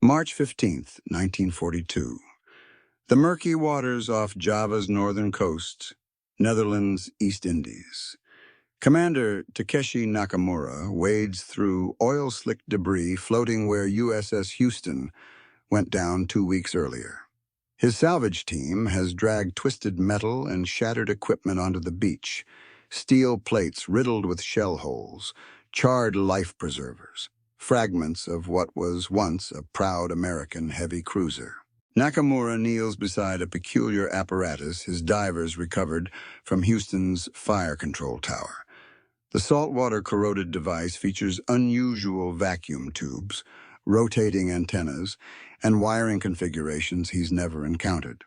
March 15th, 1942. The murky waters off Java's northern coast, Netherlands, East Indies. Commander Takeshi Nakamura wades through oil-slicked debris floating where USS Houston went down 2 weeks earlier. His salvage team has dragged twisted metal and shattered equipment onto the beach, steel plates riddled with shell holes, charred life preservers, fragments of what was once a proud American heavy cruiser. Nakamura kneels beside a peculiar apparatus his divers recovered from Houston's fire control tower. The saltwater corroded device features unusual vacuum tubes, rotating antennas, and wiring configurations he's never encountered.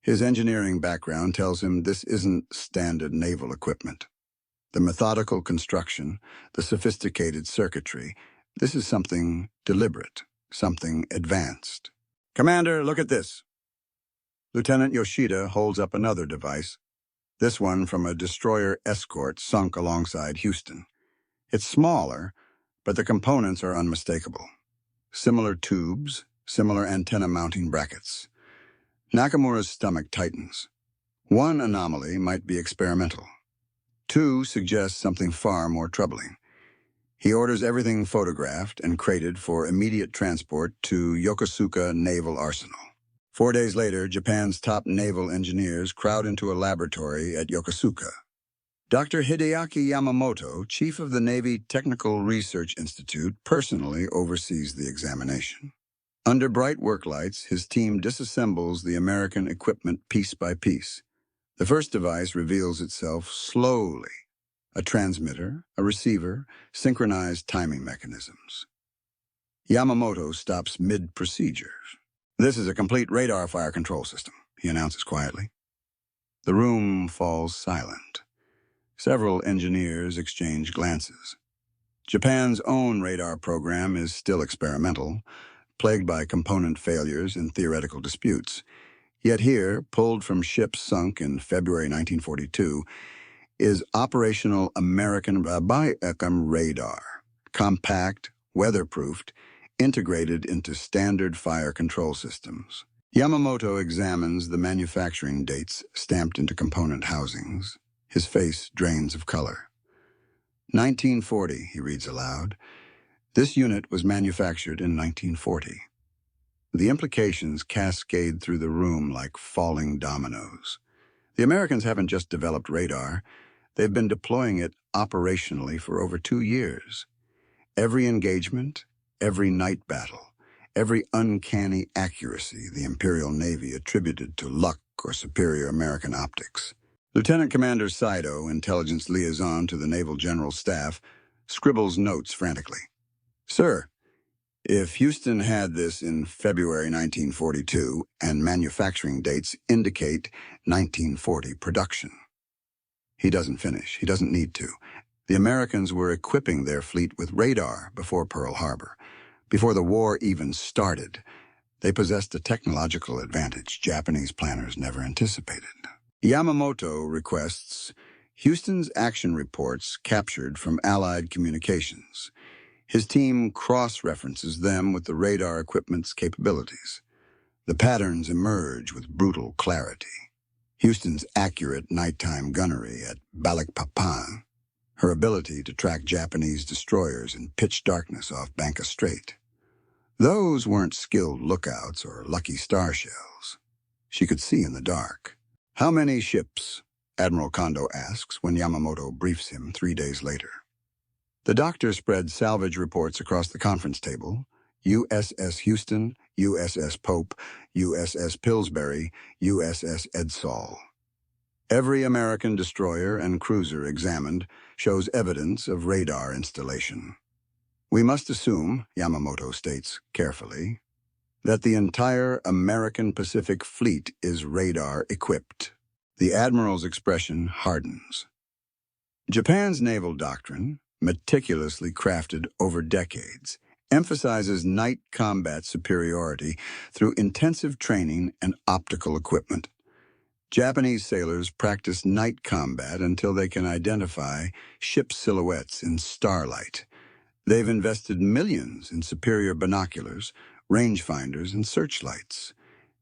His engineering background tells him this isn't standard naval equipment. The methodical construction, the sophisticated circuitry, this is something deliberate, something advanced. "Commander, look at this." Lieutenant Yoshida holds up another device, this one from a destroyer escort sunk alongside Houston. It's smaller, but the components are unmistakable. Similar tubes, similar antenna mounting brackets. Nakamura's stomach tightens. One anomaly might be experimental. Two suggests something far more troubling. He orders everything photographed and crated for immediate transport to Yokosuka Naval Arsenal. 4 days later, Japan's top naval engineers crowd into a laboratory at Yokosuka. Dr. Hideaki Yamamoto, chief of the Navy Technical Research Institute, personally oversees the examination. Under bright work lights, his team disassembles the American equipment piece by piece. The first device reveals itself slowly. A transmitter, a receiver, synchronized timing mechanisms. Yamamoto stops mid-procedure. "This is a complete radar fire control system," he announces quietly. The room falls silent. Several engineers exchange glances. Japan's own radar program is still experimental, plagued by component failures and theoretical disputes. Yet here, pulled from ships sunk in February 1942, is operational American radar, compact, weatherproofed, integrated into standard fire control systems. Yamamoto examines the manufacturing dates stamped into component housings. His face drains of color. 1940, he reads aloud. This unit was manufactured in 1940. The implications cascade through the room like falling dominoes. The Americans haven't just developed radar. They've been deploying it operationally for over 2 years. Every engagement, every night battle, every uncanny accuracy the Imperial Navy attributed to luck or superior American optics. Lieutenant Commander Saito, intelligence liaison to the Naval General Staff, scribbles notes frantically. "Sir, if Houston had this in February 1942 and manufacturing dates indicate 1940 production." He doesn't finish. He doesn't need to. The Americans were equipping their fleet with radar before Pearl Harbor. Before the war even started, they possessed a technological advantage Japanese planners never anticipated. Yamamoto requests Houston's action reports captured from Allied communications. His team cross-references them with the radar equipment's capabilities. The patterns emerge with brutal clarity. Houston's accurate nighttime gunnery at Balikpapan, her ability to track Japanese destroyers in pitch darkness off Banka Strait. Those weren't skilled lookouts or lucky star shells. She could see in the dark. "How many ships?" Admiral Kondo asks when Yamamoto briefs him 3 days later. The doctor spread salvage reports across the conference table. USS Houston, USS Pope, USS Pillsbury, USS Edsall. Every American destroyer and cruiser examined shows evidence of radar installation. "We must assume," Yamamoto states carefully, "that the entire American Pacific Fleet is radar-equipped." The Admiral's expression hardens. Japan's naval doctrine, meticulously crafted over decades, emphasizes night combat superiority through intensive training and optical equipment. Japanese sailors practice night combat until they can identify ship silhouettes in starlight. They've invested millions in superior binoculars, rangefinders, and searchlights.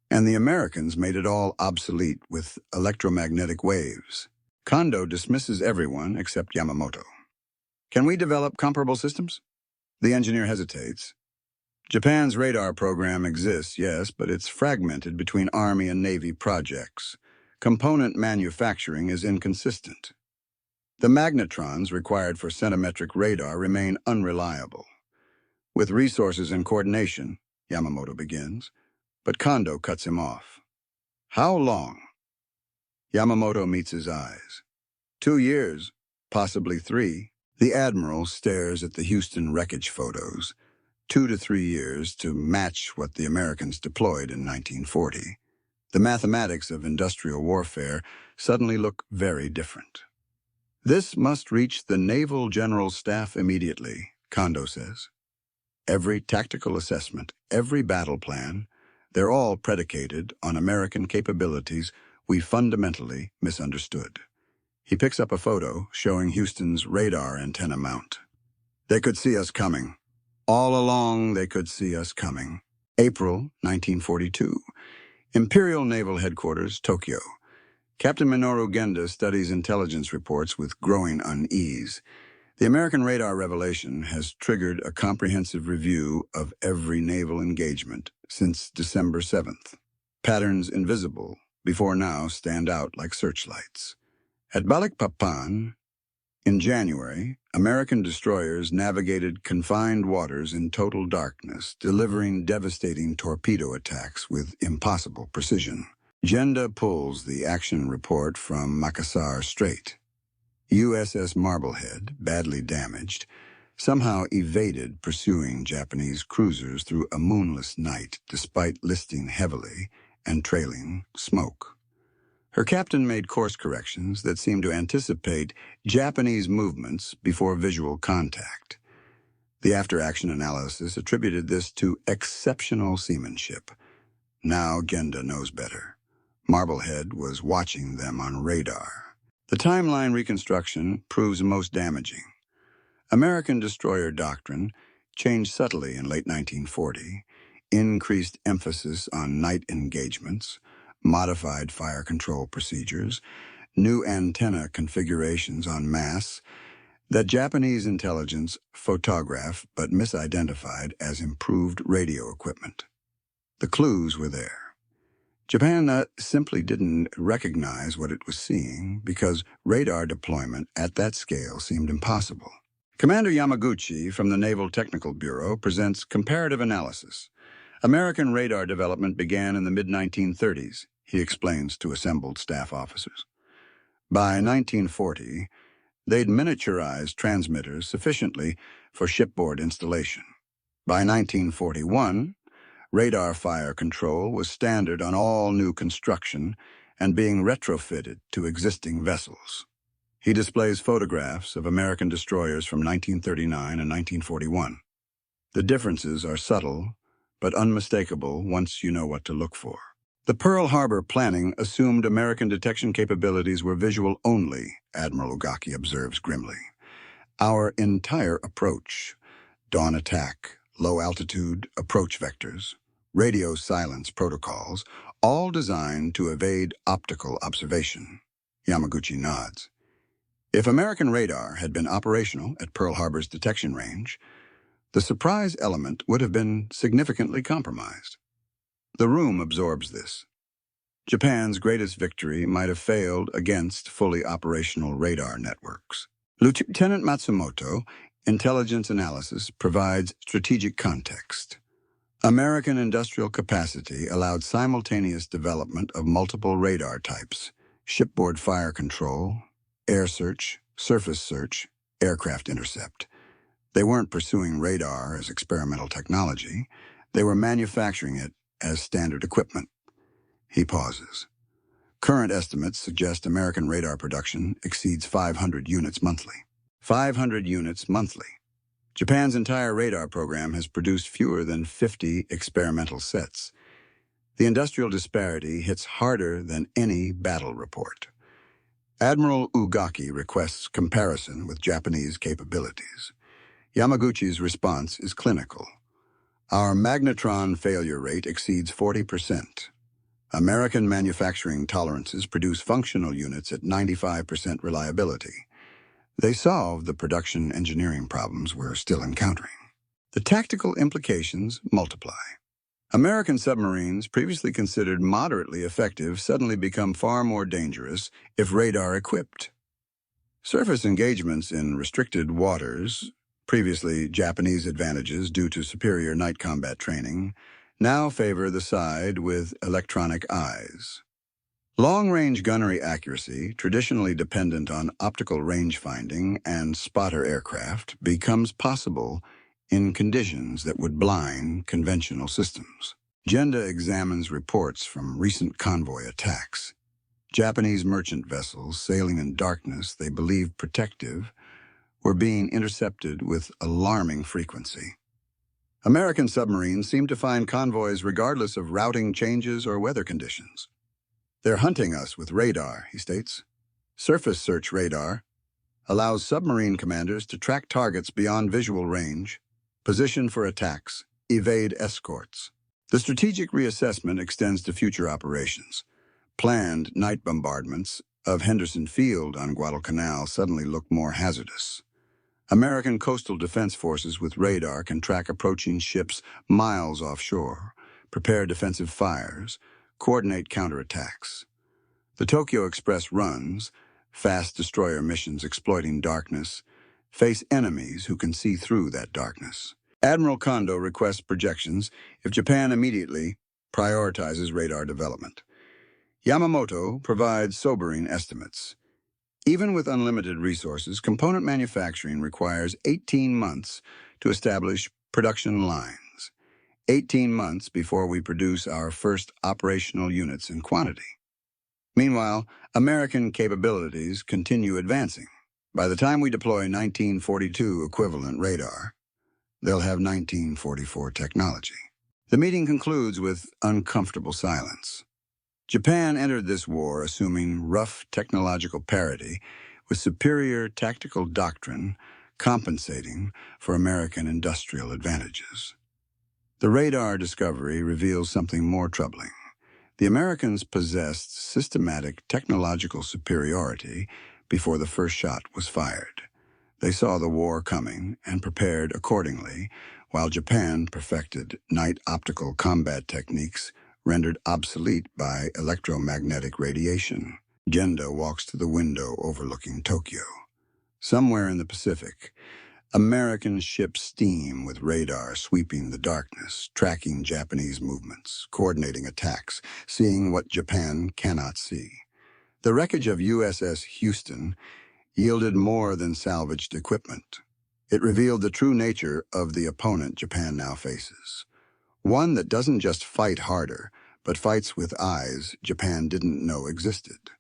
And the Americans made it all obsolete with electromagnetic waves. Kondo dismisses everyone except Yamamoto. Can we develop comparable systems? The engineer hesitates. Japan's radar program exists, yes, but it's fragmented between Army and Navy projects. Component manufacturing is inconsistent. The magnetrons required for centimetric radar remain unreliable. With resources and coordination, Yamamoto begins, but Kondo cuts him off. How long? Yamamoto meets his eyes. 2 years, possibly 3. The admiral stares at the Houston wreckage photos. 2 to 3 years to match what the Americans deployed in 1940. The mathematics of industrial warfare suddenly look very different. This must reach the Naval General Staff immediately, Kondo says. Every tactical assessment, every battle plan, they're all predicated on American capabilities we fundamentally misunderstood. He picks up a photo showing Houston's radar antenna mount. They could see us coming. All along, they could see us coming. April 1942. Imperial Naval Headquarters, Tokyo. Captain Minoru Genda studies intelligence reports with growing unease. The American radar revelation has triggered a comprehensive review of every naval engagement since December 7th. Patterns invisible before now stand out like searchlights. At Balikpapan, in January, American destroyers navigated confined waters in total darkness, delivering devastating torpedo attacks with impossible precision. Genda pulls the action report from Makassar Strait. USS Marblehead, badly damaged, somehow evaded pursuing Japanese cruisers through a moonless night despite listing heavily and trailing smoke. Her captain made course corrections that seemed to anticipate Japanese movements before visual contact. The after-action analysis attributed this to exceptional seamanship. Now Genda knows better. Marblehead was watching them on radar. The timeline reconstruction proves most damaging. American destroyer doctrine changed subtly in late 1940, increased emphasis on night engagements, modified fire control procedures, new antenna configurations en masse that Japanese intelligence photographed but misidentified as improved radio equipment. The clues were there. Japan simply didn't recognize what it was seeing because radar deployment at that scale seemed impossible. Commander Yamaguchi from the Naval Technical Bureau presents comparative analysis. American radar development began in the mid-1930s, he explains to assembled staff officers. By 1940, they'd miniaturized transmitters sufficiently for shipboard installation. By 1941, radar fire control was standard on all new construction and being retrofitted to existing vessels. He displays photographs of American destroyers from 1939 and 1941. The differences are subtle, but unmistakable once you know what to look for. The Pearl Harbor planning assumed American detection capabilities were visual only, Admiral Ugaki observes grimly. Our entire approach, dawn attack, low-altitude approach vectors, radio silence protocols, all designed to evade optical observation. Yamaguchi nods. If American radar had been operational at Pearl Harbor's detection range, the surprise element would have been significantly compromised. The room absorbs this. Japan's greatest victory might have failed against fully operational radar networks. Lieutenant Matsumoto, Intelligence Analysis, provides strategic context. American industrial capacity allowed simultaneous development of multiple radar types: shipboard fire control, air search, surface search, aircraft intercept. They weren't pursuing radar as experimental technology. They were manufacturing it as standard equipment. He pauses. Current estimates suggest American radar production exceeds 500 units monthly. 500 units monthly. Japan's entire radar program has produced fewer than 50 experimental sets. The industrial disparity hits harder than any battle report. Admiral Ugaki requests comparison with Japanese capabilities. Yamaguchi's response is clinical. Our magnetron failure rate exceeds 40%. American manufacturing tolerances produce functional units at 95% reliability. They solve the production engineering problems we're still encountering. The tactical implications multiply. American submarines, previously considered moderately effective, suddenly become far more dangerous if radar-equipped. Surface engagements in restricted waters, previously Japanese advantages due to superior night combat training, now favor the side with electronic eyes. Long-range gunnery accuracy, traditionally dependent on optical range-finding and spotter aircraft, becomes possible in conditions that would blind conventional systems. Genda examines reports from recent convoy attacks. Japanese merchant vessels sailing in darkness they believed protective were being intercepted with alarming frequency. American submarines seem to find convoys regardless of routing changes or weather conditions. They're hunting us with radar, he states. Surface search radar allows submarine commanders to track targets beyond visual range, position for attacks, evade escorts. The strategic reassessment extends to future operations. Planned night bombardments of Henderson Field on Guadalcanal suddenly look more hazardous. American coastal defense forces with radar can track approaching ships miles offshore, prepare defensive fires, coordinate counterattacks. The Tokyo Express runs, fast destroyer missions exploiting darkness, face enemies who can see through that darkness. Admiral Kondo requests projections if Japan immediately prioritizes radar development. Yamamoto provides sobering estimates. Even with unlimited resources, component manufacturing requires 18 months to establish production lines. 18 months before we produce our first operational units in quantity. Meanwhile, American capabilities continue advancing. By the time we deploy 1942 equivalent radar, they'll have 1944 technology. The meeting concludes with uncomfortable silence. Japan entered this war assuming rough technological parity with superior tactical doctrine compensating for American industrial advantages. The radar discovery reveals something more troubling. The Americans possessed systematic technological superiority before the first shot was fired. They saw the war coming and prepared accordingly, while Japan perfected night optical combat techniques rendered obsolete by electromagnetic radiation. Genda walks to the window overlooking Tokyo. Somewhere in the Pacific, American ships steam with radar sweeping the darkness, tracking Japanese movements, coordinating attacks, seeing what Japan cannot see. The wreckage of USS Houston yielded more than salvaged equipment. It revealed the true nature of the opponent Japan now faces. One that doesn't just fight harder, but fights with eyes Japan didn't know existed.